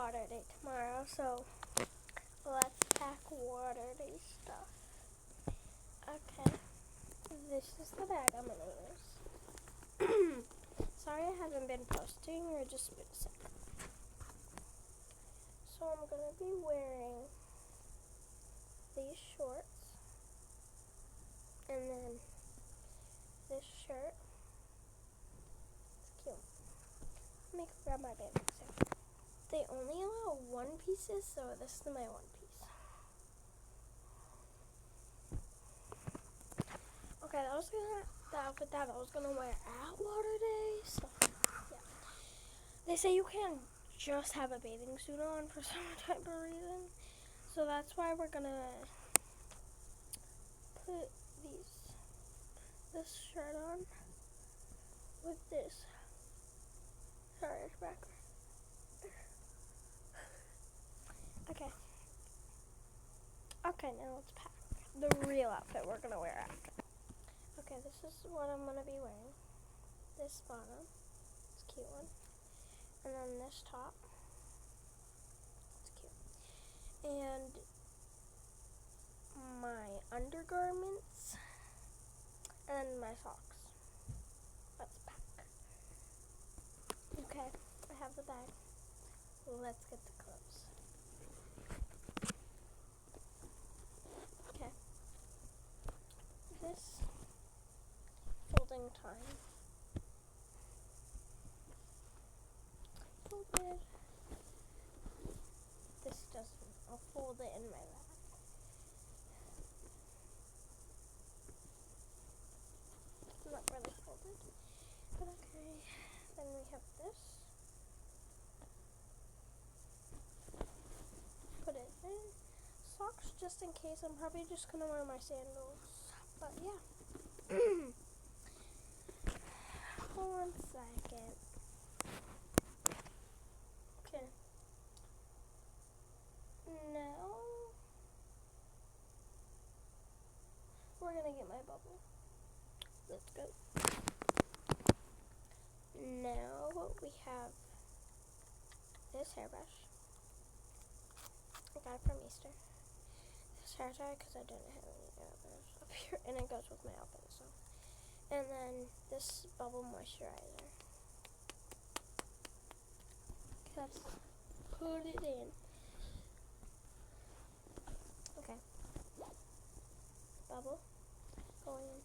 water day tomorrow, so let's pack water day stuff. Okay, this is the bag I'm gonna use. Sorry I haven't been posting, or just been sick. So I'm gonna be wearing these shorts, and then this shirt. It's cute. Let me grab my bag. They only allow one pieces, so this is my one piece. Okay, that was the outfit that I was gonna wear at water day. So yeah, they say you can't just have a bathing suit on for some type of reason. So that's why we're gonna put this shirt on with this. Sorry, it's back. Okay, now let's pack the real outfit we're gonna wear after. Okay, this is what I'm gonna be wearing. This bottom, it's a cute one, and then this top, it's cute, and my undergarments, and my socks. Let's pack. Okay, I have the bag. Let's get the clothes. Okay. This folding time. Folded. This doesn't. I'll fold it in my bag. Not really folded, but okay. Then we have this. Put it in. Socks just in case. I'm probably just gonna wear my sandals. But yeah. Hold on a second. Okay. Now we're gonna get my bubble. Let's go. Now we have this hairbrush. I got it from Easter. This hair tie because I didn't have any others up here, and it goes with my outfit. So, and then this bubble moisturizer. Let's put it in. Okay. Bubble going in.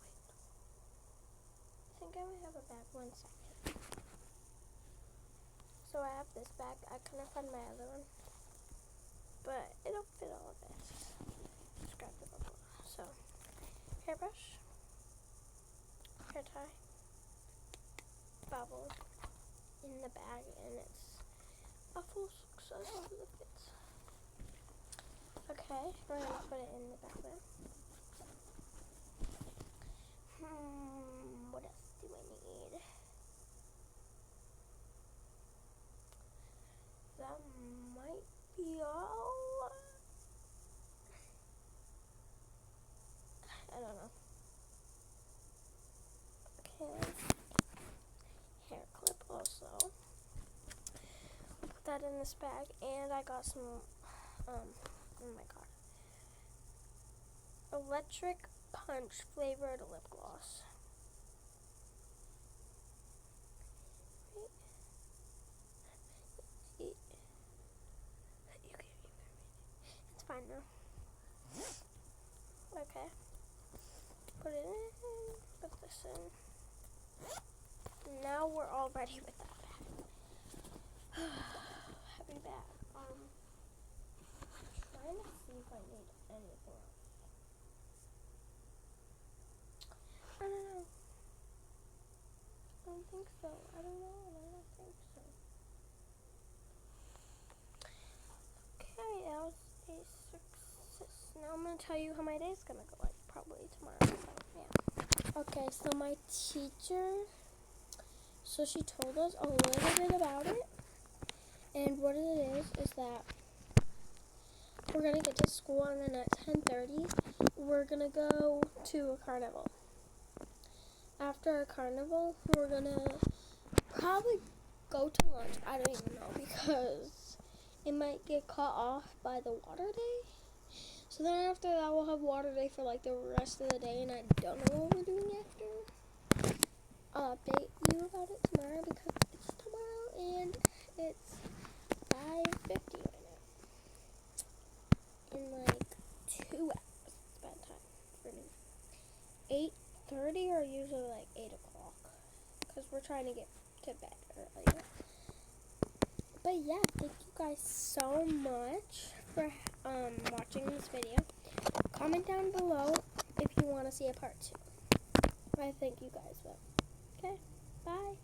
Wait. I think I might have a bag. 1 second. So I have this bag. I couldn't find my other one, but it'll fit all of this. Just grab the bubble. So, hairbrush, hair tie, bubble in the bag, and it's a full size of the fits. Okay, we're gonna put it in the bag there. What else do I need? That might be all. I don't know. Okay, hair clip also. Put that in this bag, and I got some, oh my god, Electric Punch flavored lip gloss. It's fine now. Okay. Put it in. Put this in. Now we're all ready with that bag. Heavy bag. Trying to see if I need anything else. I don't know. I don't think so. I don't know, and I don't think so. Okay, that was a success. Now I'm going to tell you how my day is going to go, like probably tomorrow. So, yeah. Okay, so my teacher, so she told us a little bit about it. And what it is that we're going to get to school, and then at 10:30, we're going to go to a carnival. After a carnival, we're going to probably go to lunch. I don't even know because it might get cut off by the water day. So then after that, we'll have water day for like the rest of the day, and I don't know what we're doing after. I'll update you about it tomorrow because it's tomorrow and it's 5:50 right now. In like 2 hours, it's bedtime for me. 8:30 or usually like 8 o'clock because we're trying to get to bed earlier. But yeah, thank you guys so much for watching this video. Comment down below if you want to see a part 2. I think you guys will. Okay, bye.